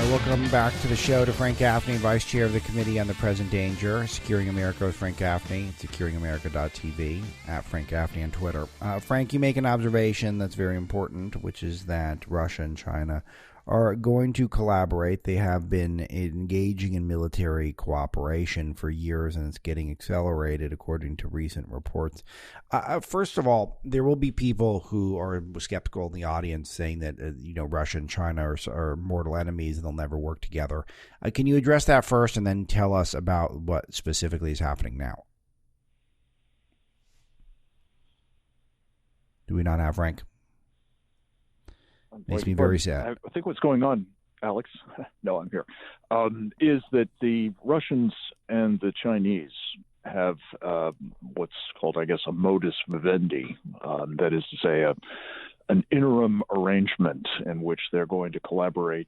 Welcome back to the show to Frank Gaffney, Vice Chair of the Committee on the Present Danger, Securing America with Frank Gaffney, securingamerica.tv, at Frank Gaffney on Twitter. Frank, you make an observation that's very important, which is that Russia and China are going to collaborate. They have been engaging in military cooperation for years, and it's getting accelerated according to recent reports. First of all, there will be people who are skeptical in the audience saying that Russia and China are mortal enemies and they'll never work together. Can you address that first and then tell us about what specifically is happening now? Do we not have Frank? Makes me very sad. I think what's going on, Alex, no, I'm here, is that the Russians and the Chinese have what's called, I guess, a modus vivendi. That is to say, an interim arrangement in which they're going to collaborate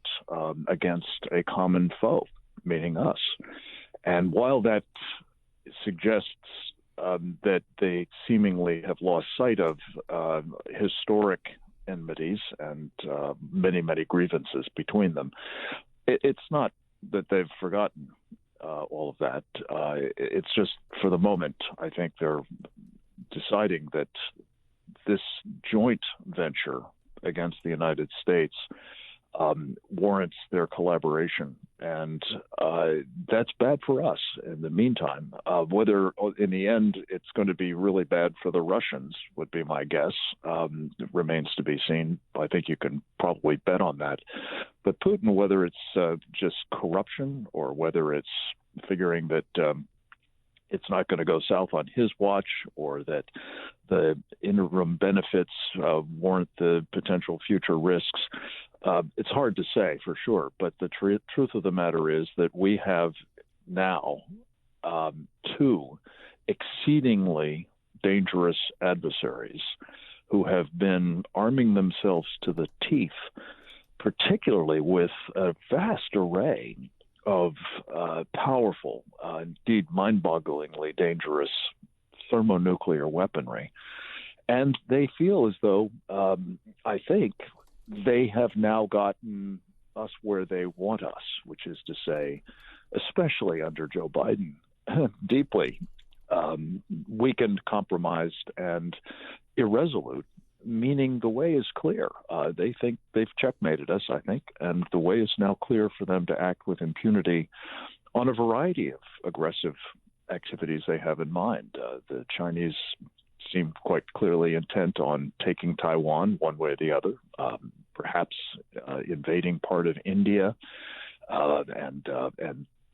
against a common foe, meaning us. And while that suggests that they seemingly have lost sight of historic enmities and many, many grievances between them, it's not that they've forgotten all of that. It's just, for the moment, I think they're deciding that this joint venture against the United States warrants their collaboration. And that's bad for us in the meantime. Whether in the end it's going to be really bad for the Russians would be my guess. It remains to be seen. I think you can probably bet on that. But Putin, whether it's just corruption or whether it's figuring that it's not going to go south on his watch, or that the interim benefits warrant the potential future risks, it's hard to say for sure. But the truth of the matter is that we have now two exceedingly dangerous adversaries who have been arming themselves to the teeth, particularly with a vast array of powerful, indeed mind-bogglingly dangerous thermonuclear weaponry. And they feel as though, I think, they have now gotten us where they want us, which is to say, especially under Joe Biden, deeply weakened, compromised, and irresolute, meaning the way is clear. They think they've checkmated us, I think, and the way is now clear for them to act with impunity on a variety of aggressive activities they have in mind. The Chinese seem quite clearly intent on taking Taiwan one way or the other, perhaps invading part of India, and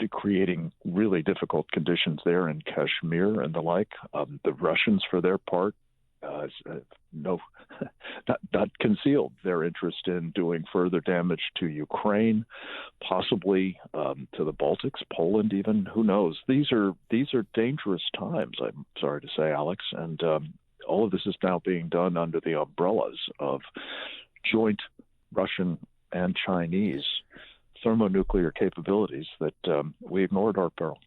creating really difficult conditions there in Kashmir and the like. The Russians, for their part, not concealed their interest in doing further damage to Ukraine, possibly to the Baltics, Poland, even. Who knows? These are dangerous times, I'm sorry to say, Alex, and all of this is now being done under the umbrellas of joint Russian and Chinese thermonuclear capabilities that we ignored our peril.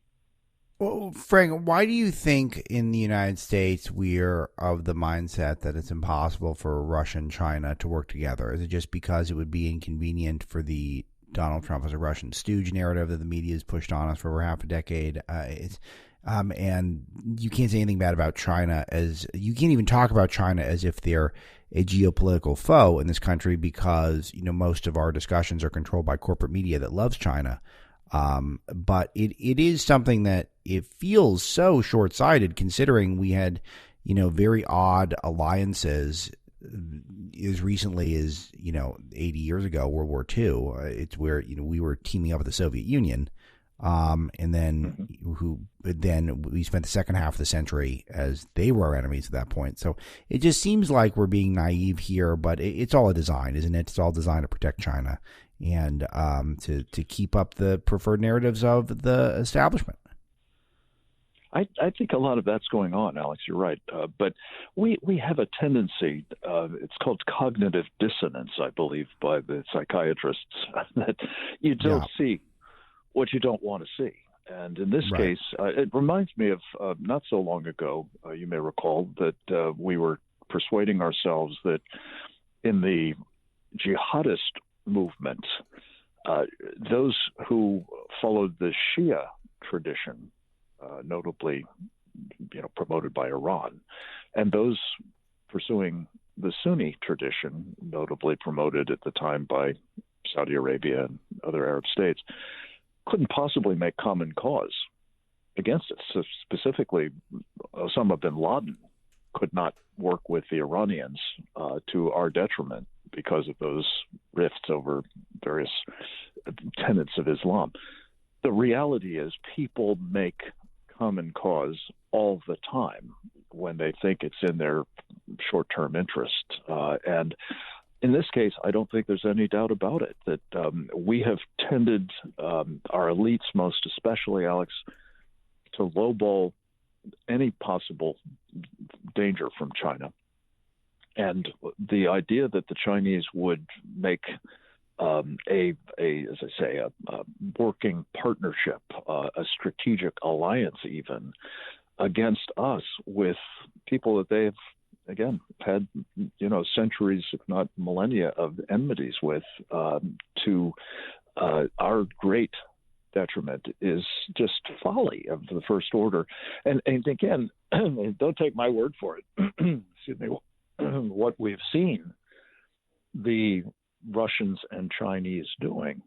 Well, Frank, why do you think in the United States we're of the mindset that it's impossible for Russia and China to work together? Is it just because it would be inconvenient for the Donald Trump as a Russian stooge narrative that the media has pushed on us for over half a decade? And you can't say anything bad about China, as you can't even talk about China as if they're a geopolitical foe in this country, because most of our discussions are controlled by corporate media that loves China. But it is something that it feels so short-sighted, considering we had, very odd alliances as recently as, 80 years ago, World War II. It's where, we were teaming up with the Soviet Union. And then we spent the second half of the century as they were our enemies at that point. So it just seems like we're being naive here, but it's all a design, isn't it? It's all designed to protect China and to keep up the preferred narratives of the establishment. I think a lot of that's going on, Alex. You're right. But we have a tendency, it's called cognitive dissonance, I believe, by the psychiatrists, that you don't see what you don't want to see. And in this case, it reminds me of not so long ago, you may recall, that we were persuading ourselves that in the jihadist movement, those who followed the Shia tradition, notably, promoted by Iran, and those pursuing the Sunni tradition, notably promoted at the time by Saudi Arabia and other Arab states, couldn't possibly make common cause against it. So specifically, Osama bin Laden could not work with the Iranians to our detriment because of those rifts over various tenets of Islam. The reality is people make common cause all the time when they think it's in their short-term interest. And in this case, I don't think there's any doubt about it that we have tended, our elites most especially, Alex, to lowball any possible danger from China. And the idea that the Chinese would make a working partnership, a strategic alliance even, against us with people that they've, again, had, centuries, if not millennia of enmities with, to our great detriment, is just folly of the first order. And again, don't take my word for it. Excuse me. What we've seen the Russians and Chinese doing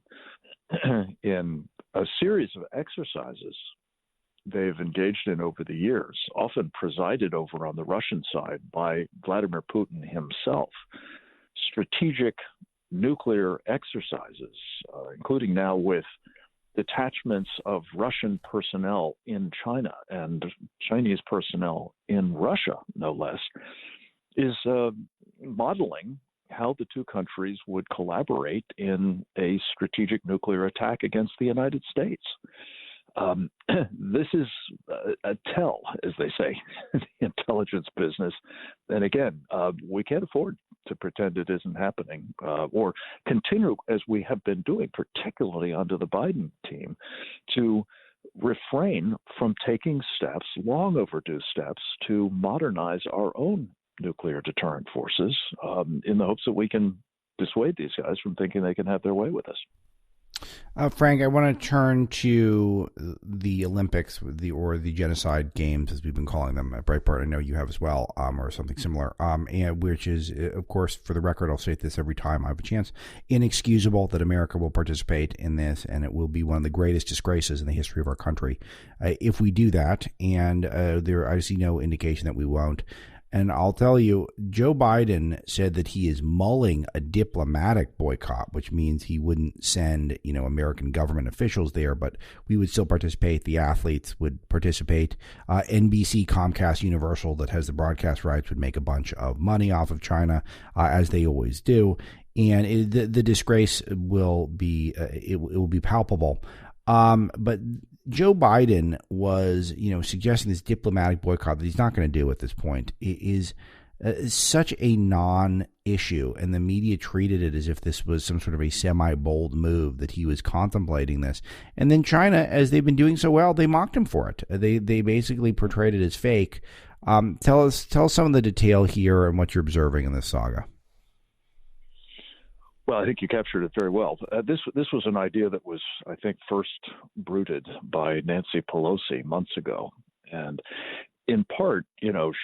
in a series of exercises they've engaged in over the years, often presided over on the Russian side by Vladimir Putin himself, strategic nuclear exercises, including now with detachments of Russian personnel in China and Chinese personnel in Russia, no less, is modeling how the two countries would collaborate in a strategic nuclear attack against the United States. This is a tell, as they say, in the intelligence business. And again, we can't afford to pretend it isn't happening or continue, as we have been doing, particularly under the Biden team, to refrain from taking steps, long overdue steps, to modernize our own nuclear deterrent forces in the hopes that we can dissuade these guys from thinking they can have their way with us. Frank, I want to turn to the Olympics, or the genocide games, as we've been calling them at Breitbart. I know you have as well, or something similar, and which is, of course, for the record, I'll state this every time I have a chance, inexcusable that America will participate in this, and it will be one of the greatest disgraces in the history of our country if we do that, and I see no indication that we won't. And I'll tell you, Joe Biden said that he is mulling a diplomatic boycott, which means he wouldn't send, American government officials there, but we would still participate. The athletes would participate. NBC, Comcast, Universal, that has the broadcast rights, would make a bunch of money off of China, as they always do. And the disgrace will be, it will be palpable. But Joe Biden was, suggesting this diplomatic boycott that he's not going to do at this point is such a non-issue, and the media treated it as if this was some sort of a semi-bold move, that he was contemplating this. And then China, as they've been doing so well, they mocked him for it. They basically portrayed it as fake. Tell us some of the detail here and what you're observing in this saga. Well, I think you captured it very well. This was an idea that was, I think, first bruited by Nancy Pelosi months ago. And in part,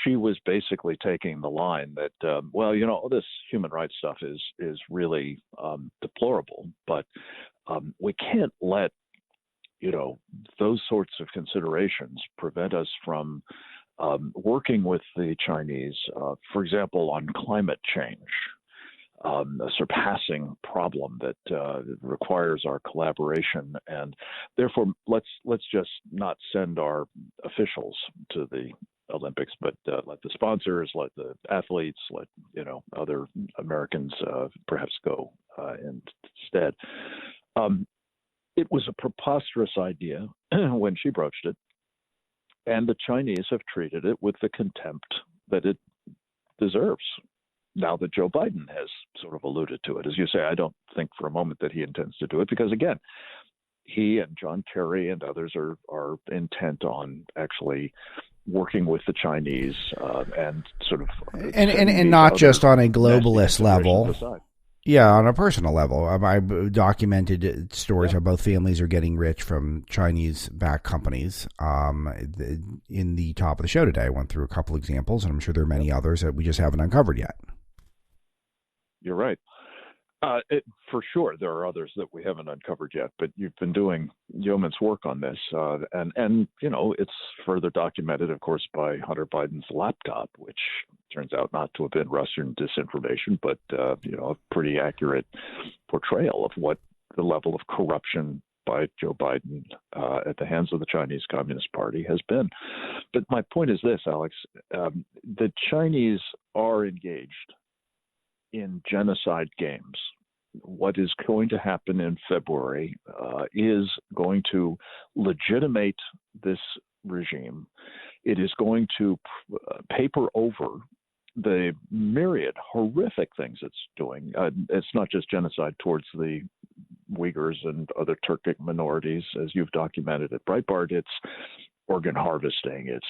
she was basically taking the line that, all this human rights stuff is really deplorable, but we can't let, those sorts of considerations prevent us from working with the Chinese, for example, on climate change. A surpassing problem that requires our collaboration, and therefore let's just not send our officials to the Olympics, but let the sponsors, let the athletes, let other Americans perhaps go instead. It was a preposterous idea when she broached it, and the Chinese have treated it with the contempt that it deserves. Now that Joe Biden has sort of alluded to it. As you say, I don't think for a moment that he intends to do it, because, again, he and John Kerry and others are intent on actually working with the Chinese and sort of... And not just on a globalist level. Yeah, on a personal level, I documented stories Yeah, how both families are getting rich from Chinese-backed companies. In the top of the show today, I went through a couple examples, and I'm sure there are yeah, many others that we just haven't uncovered yet. you're right. For sure, there are others that we haven't uncovered yet, but you've been doing yeoman's work on this, and it's further documented, of course, by Hunter Biden's laptop, which turns out not to have been Russian disinformation, but a pretty accurate portrayal of what the level of corruption by Joe Biden at the hands of the Chinese Communist Party has been. But my point is this, Alex: the Chinese are engaged in genocide games. What is going to happen in February is going to legitimate this regime. It is going to paper over the myriad horrific things it's doing. It's not just genocide towards the Uyghurs and other Turkic minorities, as you've documented at Breitbart. It's organ harvesting. It's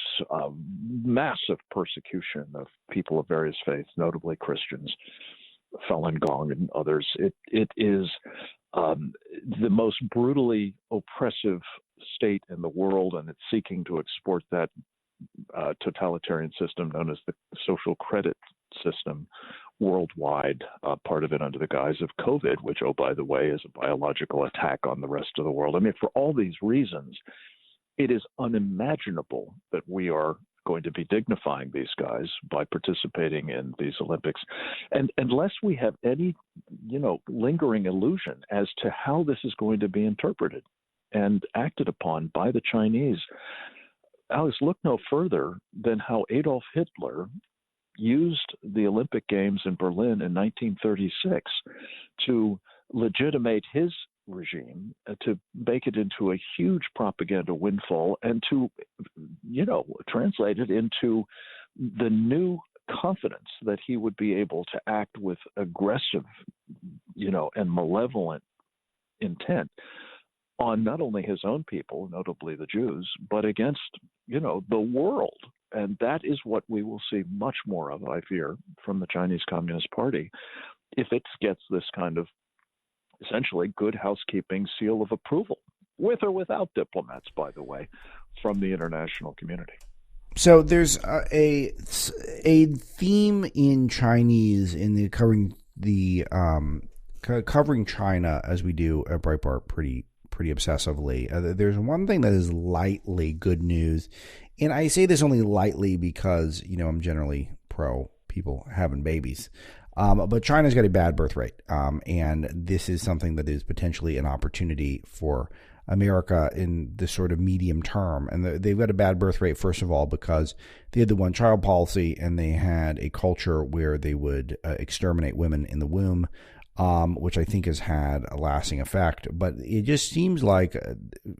massive persecution of people of various faiths, notably Christians, Falun Gong and others. It is the most brutally oppressive state in the world, and it's seeking to export that totalitarian system known as the social credit system worldwide, part of it under the guise of COVID, which, oh, by the way, is a biological attack on the rest of the world. I mean, for all these reasons, it is unimaginable that we are going to be dignifying these guys by participating in these Olympics. And unless we have any, lingering illusion as to how this is going to be interpreted and acted upon by the Chinese, Alex, look no further than how Adolf Hitler used the Olympic Games in Berlin in 1936 to legitimate his regime, to make it into a huge propaganda windfall, and to, translate it into the new confidence that he would be able to act with aggressive, and malevolent intent on not only his own people, notably the Jews, but against, the world. And that is what we will see much more of, I fear, from the Chinese Communist Party if it gets this kind of essentially good housekeeping seal of approval, with or without diplomats, by the way, from the international community. So there's a theme in Chinese in the covering China as we do at Breitbart pretty obsessively. There's one thing that is lightly good news, and I say this only lightly because I'm generally pro people having babies. But China's got a bad birth rate, and this is something that is potentially an opportunity for America in the sort of medium term. And they've got a bad birth rate, first of all, because they had the one-child policy, and they had a culture where they would exterminate women in the womb, which I think has had a lasting effect. But it just seems like,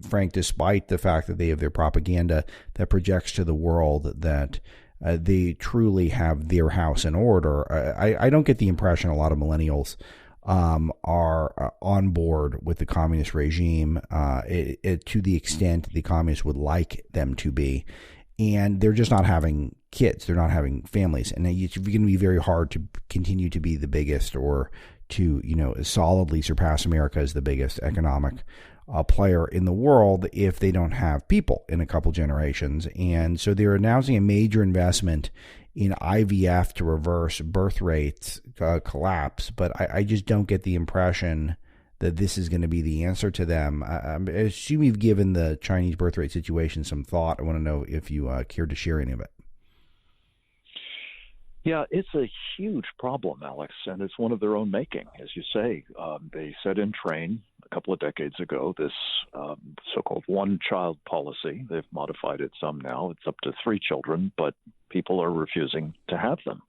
Frank, despite the fact that they have their propaganda that projects to the world that they truly have their house in order, I don't get the impression a lot of millennials are on board with the communist regime to the extent the communists would like them to be. And they're just not having kids. They're not having families. And it's going to be very hard to continue to be the biggest or to, solidly surpass America as the biggest economic player in the world if they don't have people in a couple generations. And so they're announcing a major investment in IVF to reverse birth rates collapse. But I just don't get the impression that this is going to be the answer to them. I assume you've given the Chinese birth rate situation some thought. I want to know if you care to share any of it. Yeah, it's a huge problem, Alex, and it's one of their own making, as you say. They set in train a couple of decades ago this so-called one-child policy. They've modified it some now. It's up to 3 children, but people are refusing to have them.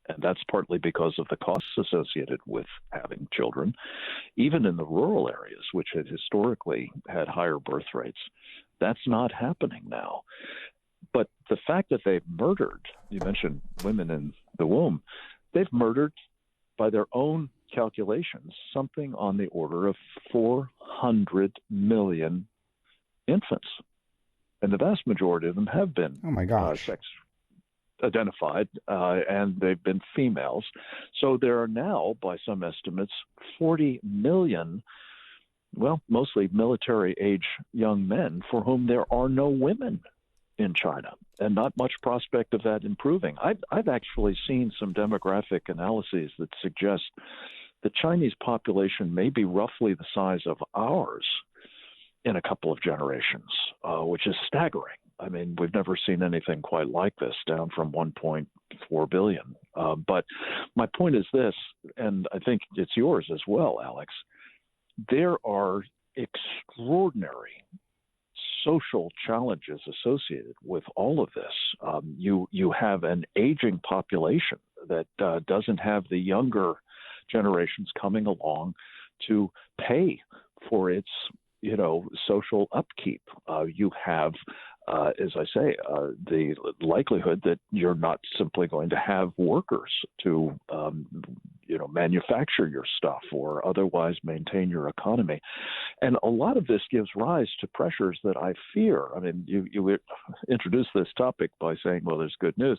And that's partly because of the costs associated with having children, even in the rural areas, which had historically had higher birth rates. That's not happening now. But the fact that they've murdered, you mentioned women in the womb, they've murdered, by their own calculations, something on the order of 400 million infants. And the vast majority of them have been Oh my gosh. sex identified, and they've been females. So there are now, by some estimates, 40 million, well, mostly military-age young men for whom there are no women in China, and not much prospect of that improving. I've actually seen some demographic analyses that suggest the Chinese population may be roughly the size of ours in a couple of generations, which is staggering. I mean, we've never seen anything quite like this, down from 1.4 billion. But my point is this, and I think it's yours as well, Alex. There are extraordinary social challenges associated with all of this. You have an aging population that doesn't have the younger generations coming along to pay for its social upkeep. You have, as I say, the likelihood that you're not simply going to have workers to, manufacture your stuff or otherwise maintain your economy. And a lot of this gives rise to pressures that I fear. I mean, you introduced this topic by saying, well, there's good news.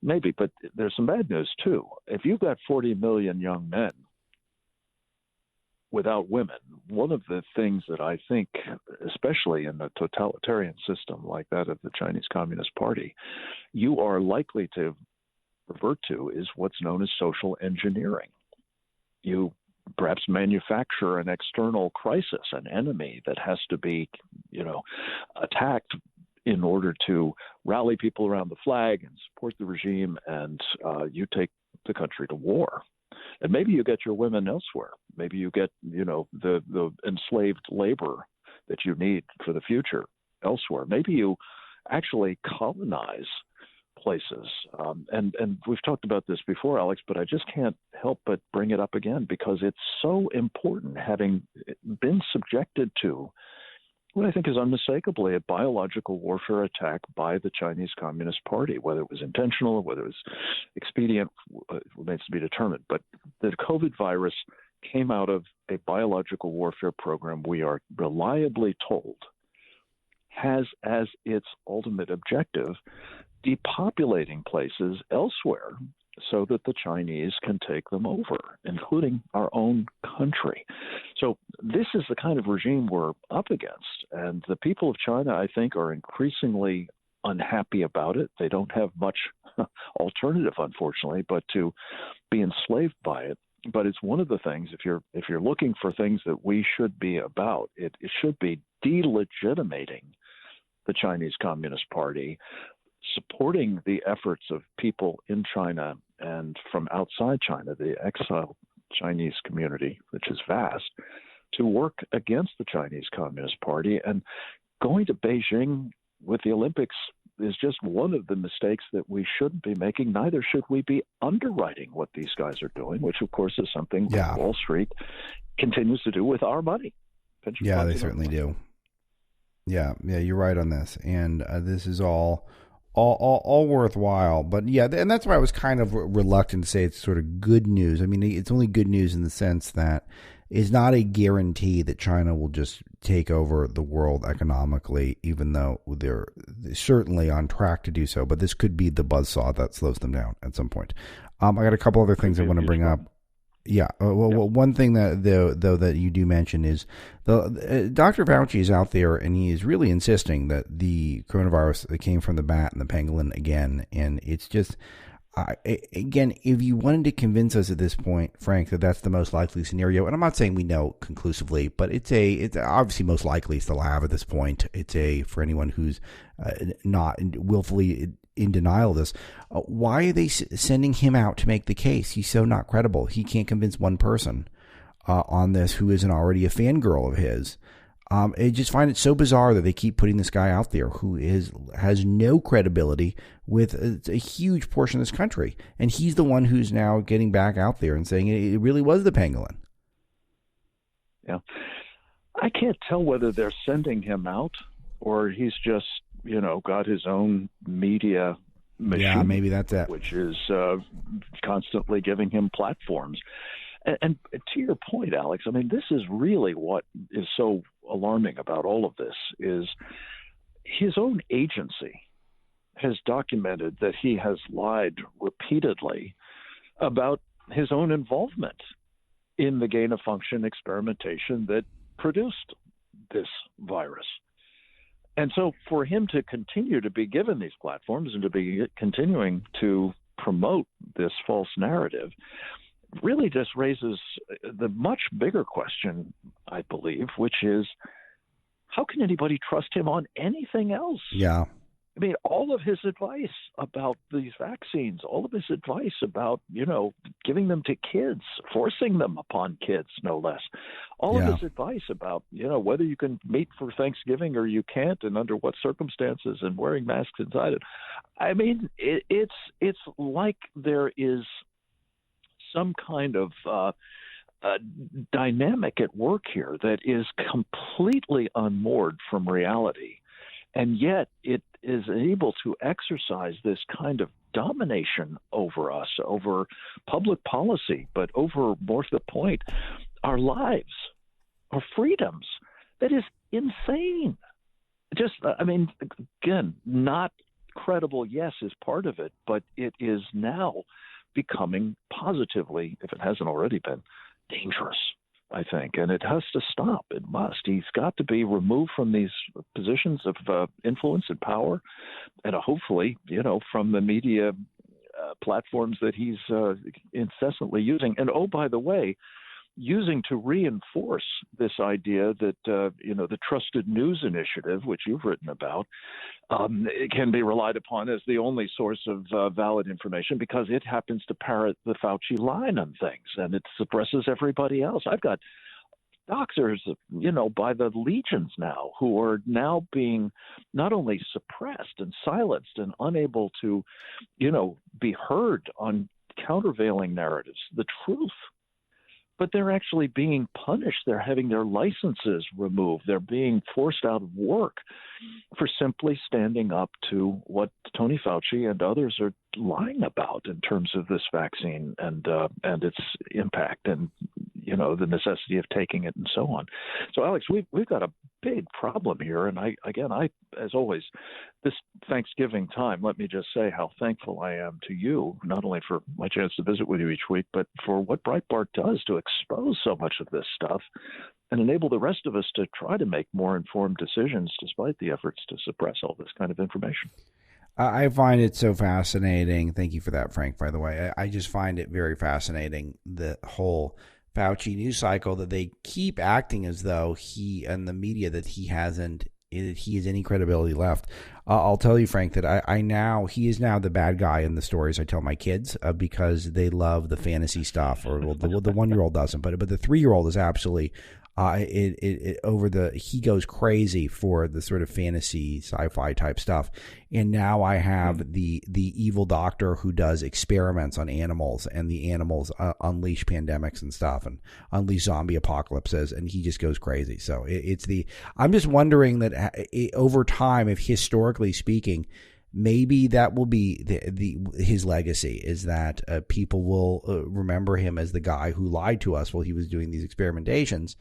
Maybe, but there's some bad news, too. If you've got 40 million young men without women, one of the things that I think, especially in a totalitarian system like that of the Chinese Communist Party, you are likely to revert to is what's known as social engineering. You perhaps manufacture an external crisis, an enemy that has to be, attacked in order to rally people around the flag and support the regime, and you take the country to war. And maybe you get your women elsewhere. Maybe you get, the enslaved labor that you need for the future elsewhere. Maybe you actually colonize places. And we've talked about this before, Alex, but I just can't help but bring it up again because it's so important, having been subjected to what I think is unmistakably a biological warfare attack by the Chinese Communist Party. Whether it was intentional or whether it was expedient remains to be determined. But the COVID virus came out of a biological warfare program we are reliably told has as its ultimate objective depopulating places elsewhere so that the Chinese can take them over, including our own country. So this is the kind of regime we're up against. And the people of China, I think, are increasingly unhappy about it. They don't have much alternative, unfortunately, but to be enslaved by it. But it's one of the things, if you're looking for things that we should be about, it should be delegitimating the Chinese Communist Party, supporting the efforts of people in China and from outside China, the exiled Chinese community, which is vast, to work against the Chinese Communist Party. And going to Beijing with the Olympics is just one of the mistakes that we shouldn't be making. Neither should we be underwriting what these guys are doing, which, of course, is something Wall Street continues to do with our money. Yeah, they certainly do. Yeah, you're right on this. And this is all worthwhile. But yeah, and that's why I was kind of reluctant to say it's sort of good news. I mean, it's only good news in the sense that it's not a guarantee that China will just take over the world economically, even though they're certainly on track to do so. But this could be the buzzsaw that slows them down at some point. I got a couple other things I want to bring up. Yeah. One thing that though that you do mention is Dr. Fauci is out there and he is really insisting that the coronavirus came from the bat and the pangolin again. And it's just, again, if you wanted to convince us at this point, Frank, that that's the most likely scenario, and I'm not saying we know conclusively, but it's obviously most likely still have at this point. It's for anyone who's not willfully in denial of this. Why are they sending him out to make the case? He's so not credible. He can't convince one person on this who isn't already a fangirl of his. I just find it so bizarre that they keep putting this guy out there who has no credibility with a huge portion of this country. And he's the one who's now getting back out there and saying it really was the pangolin. Yeah. I can't tell whether they're sending him out or he's just, got his own media machine. Yeah, maybe that's it. Which is constantly giving him platforms. And to your point, Alex, I mean, this is really what is so alarming about all of this is his own agency has documented that he has lied repeatedly about his own involvement in the gain-of-function experimentation that produced this virus. And so for him to continue to be given these platforms and to be continuing to promote this false narrative really just raises the much bigger question, I believe, which is, how can anybody trust him on anything else? Yeah. I mean, all of his advice about these vaccines, all of his advice about, giving them to kids, forcing them upon kids, no less. All of his advice about, whether you can meet for Thanksgiving or you can't and under what circumstances and wearing masks inside it. I mean, it's like there is some kind of dynamic at work here that is completely unmoored from reality. And yet it is able to exercise this kind of domination over us, over public policy, but over, more to the point, our lives, our freedoms. That is insane. Again, not credible, yes, is part of it, but it is now becoming positively, if it hasn't already been, dangerous, I think, and it has to stop. It must. He's got to be removed from these positions of influence and power, and hopefully, from the media platforms that he's incessantly using. And oh, by the way, using to reinforce this idea that the Trusted News Initiative, which you've written about, it can be relied upon as the only source of valid information because it happens to parrot the Fauci line on things, and it suppresses everybody else. I've got doctors, by the legions now who are now being not only suppressed and silenced and unable to, be heard on countervailing narratives, the truth, but they're actually being punished. They're having their licenses removed. They're being forced out of work for simply standing up to what Tony Fauci and others are lying about in terms of this vaccine and its impact and, the necessity of taking it and so on. So, Alex, we've got a big problem here. And I, as always, this Thanksgiving time, let me just say how thankful I am to you, not only for my chance to visit with you each week, but for what Breitbart does to expose so much of this stuff and enable the rest of us to try to make more informed decisions despite the efforts to suppress all this kind of information. I find it so fascinating. Thank you for that, Frank, by the way. I just find it very fascinating, the whole Fauci news cycle, that they keep acting as though he and the media, that he has any credibility left. I'll tell you, Frank, that he is now the bad guy in the stories I tell my kids because they love the fantasy stuff, or the 1-year-old doesn't, but the 3-year-old is absolutely he goes crazy for the sort of fantasy sci-fi type stuff. And now I have the evil doctor who does experiments on animals, and the animals unleash pandemics and stuff and unleash zombie apocalypses, and he just goes crazy. So I'm just wondering that over time, if historically speaking, maybe that will be his legacy, is that people will remember him as the guy who lied to us while he was doing these experimentations.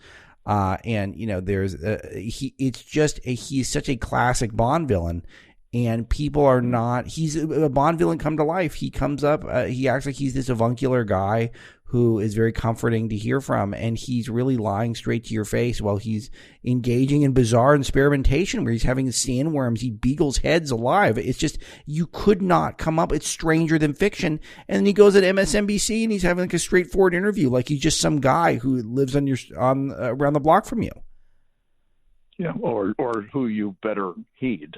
He's such a classic Bond villain, and people are not. He's a Bond villain come to life. He comes up. He acts like he's this avuncular guy who is very comforting to hear from, and he's really lying straight to your face while he's engaging in bizarre experimentation where he's having sandworms eat beagles' heads alive. It's just, you could not come up. It's stranger than fiction. And then he goes at MSNBC and he's having like a straightforward interview, like he's just some guy who lives around the block from you. Yeah, or who you better heed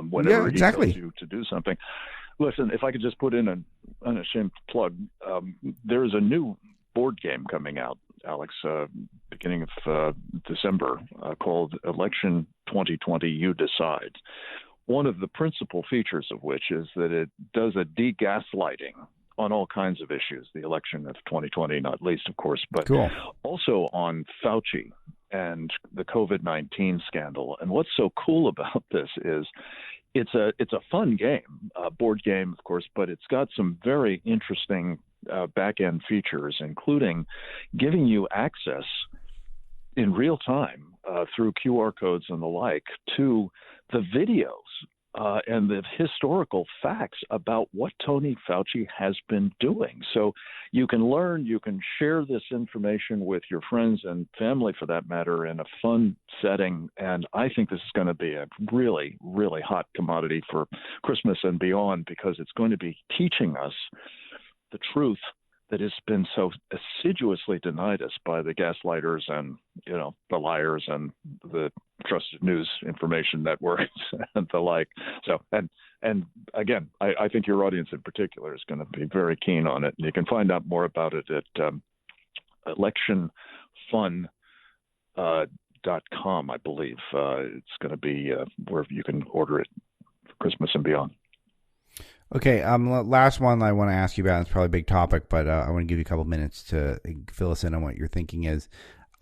whenever he tells you to do something. Listen, if I could just put in an unashamed plug, there is a new board game coming out, Alex, beginning of December, called Election 2020 You Decide. One of the principal features of which is that it does a de-gaslighting on all kinds of issues, the election of 2020 not least, of course, but also on Fauci and the COVID-19 scandal. And what's so cool about this is it's a fun game, board game, of course, but it's got some very interesting back-end features, including giving you access in real time through QR codes and the like to the videos and the historical facts about what Tony Fauci has been doing. So you can learn, you can share this information with your friends and family, for that matter, in a fun setting. And I think this is going to be a really, really hot commodity for Christmas and beyond, because it's going to be teaching us the truth that has been so assiduously denied us by the gaslighters and, the liars and the trusted news information networks and the like. So, and again, I think your audience in particular is going to be very keen on it. And you can find out more about it at electionfun.com, I believe. It's going to be where you can order it for Christmas and beyond. Okay, last one I want to ask you about. It's probably a big topic, but I want to give you a couple minutes to fill us in on what your thinking is.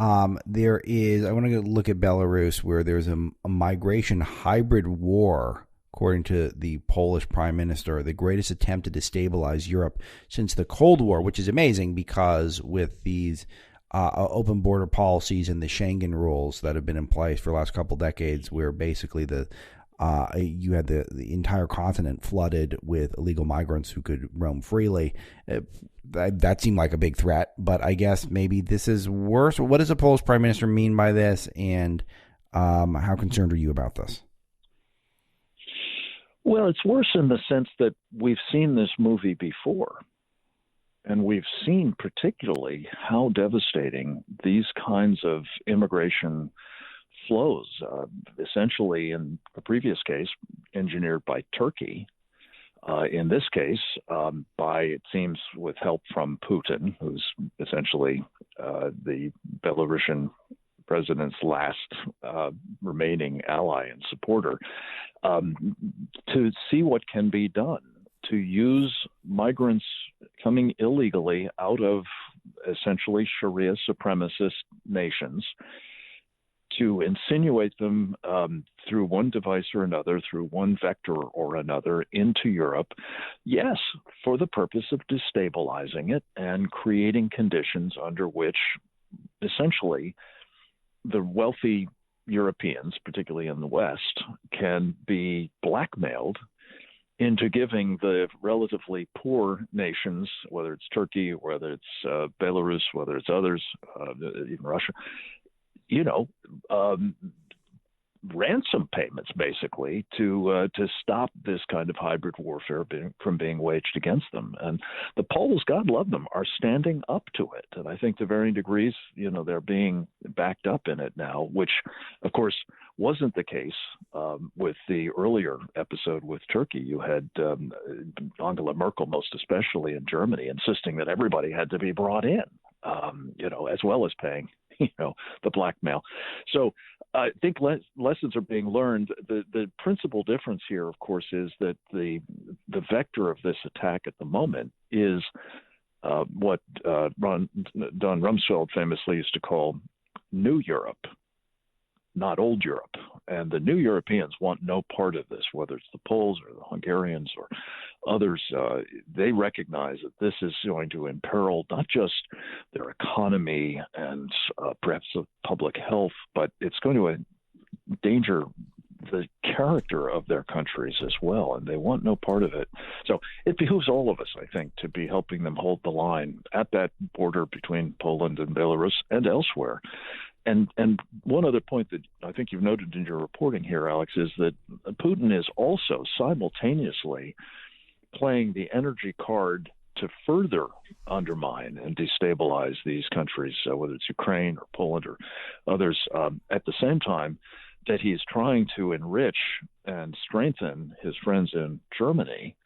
I want to look at Belarus, where there's a migration hybrid war, according to the Polish prime minister, the greatest attempt to destabilize Europe since the Cold War, which is amazing because with these open border policies and the Schengen rules that have been in place for the last couple decades, where basically you had the entire continent flooded with illegal migrants who could roam freely. That seemed like a big threat, but I guess maybe this is worse. What does the Polish prime minister mean by this, and how concerned are you about this? Well, it's worse in the sense that we've seen this movie before, and we've seen particularly how devastating these kinds of immigration flows, essentially in the previous case, engineered by Turkey. In this case, it seems, with help from Putin, who's essentially the Belarusian president's last remaining ally and supporter, to see what can be done, to use migrants coming illegally out of essentially Sharia supremacist nations, to insinuate them through one device or another, through one vector or another, into Europe, yes, for the purpose of destabilizing it and creating conditions under which essentially the wealthy Europeans, particularly in the West, can be blackmailed into giving the relatively poor nations, whether it's Turkey, whether it's Belarus, whether it's others, even Russia, ransom payments, basically, to stop this kind of hybrid warfare from being waged against them. And the Poles, God love them, are standing up to it. And I think to varying degrees, they're being backed up in it now, which, of course, wasn't the case with the earlier episode with Turkey. You had Angela Merkel, most especially in Germany, insisting that everybody had to be brought in, as well as paying the blackmail. So I think lessons are being learned. The principal difference here, of course, is that the vector of this attack at the moment is what Don Rumsfeld famously used to call New Europe, not old Europe. And the new Europeans want no part of this, whether it's the Poles or the Hungarians or others. They recognize that this is going to imperil not just their economy and perhaps of public health, but it's going to endanger the character of their countries as well, and they want no part of it. So it behooves all of us, I think, to be helping them hold the line at that border between Poland and Belarus and elsewhere. And one other point that I think you've noted in your reporting here, Alex, is that Putin is also simultaneously playing the energy card to further undermine and destabilize these countries, whether it's Ukraine or Poland or others, at the same time that he's trying to enrich and strengthen his friends in Germany,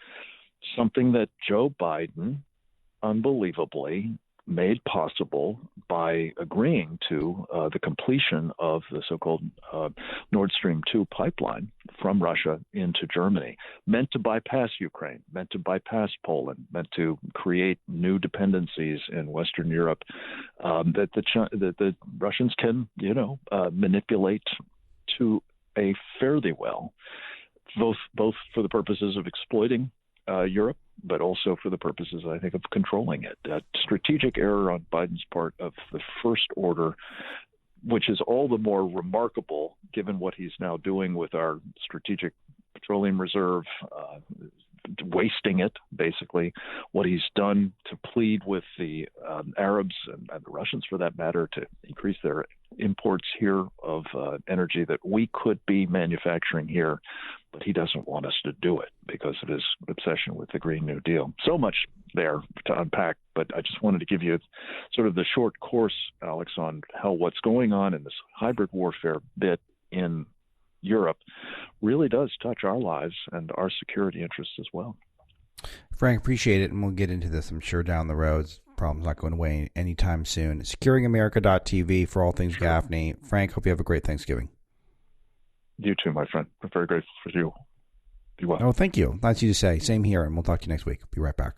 something that Joe Biden unbelievably made possible by agreeing to the completion of the so-called Nord Stream 2 pipeline from Russia into Germany, meant to bypass Ukraine, meant to bypass Poland, meant to create new dependencies in Western Europe that the Russians can, manipulate to a fairly well, both for the purposes of exploiting Europe, but also for the purposes, I think, of controlling it. A strategic error on Biden's part of the first order, which is all the more remarkable given what he's now doing with our strategic petroleum reserve, wasting it, basically. What he's done to plead with the Arabs and the Russians, for that matter, to increase their imports here of energy that we could be manufacturing here, but he doesn't want us to do it because of his obsession with the Green New Deal. So much there to unpack, but I just wanted to give you sort of the short course, Alex, on how what's going on in this hybrid warfare bit in Europe really does touch our lives and our security interests as well. Frank, appreciate it, and we'll get into this, I'm sure, down the road. Problem's not going away anytime soon. SecuringAmerica.tv for all things Gaffney. Frank, hope you have a great Thanksgiving. You too, my friend. I'm very grateful for you. Be well. Oh, thank you. Nice of you to say. Same here, and we'll talk to you next week. Be right back.